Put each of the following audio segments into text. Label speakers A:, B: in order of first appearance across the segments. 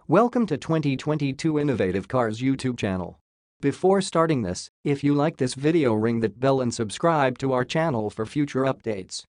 A: Welcome to 2022 Innovative Cars YouTube channel. Before starting this, if you like this video, ring that bell and subscribe to our channel for future updates.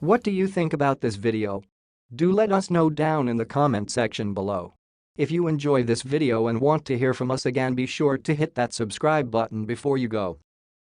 A: What do you think about this video? Do let us know down in the comment section below. If you enjoy this video and want to hear from us again, be sure to hit that subscribe button before you go.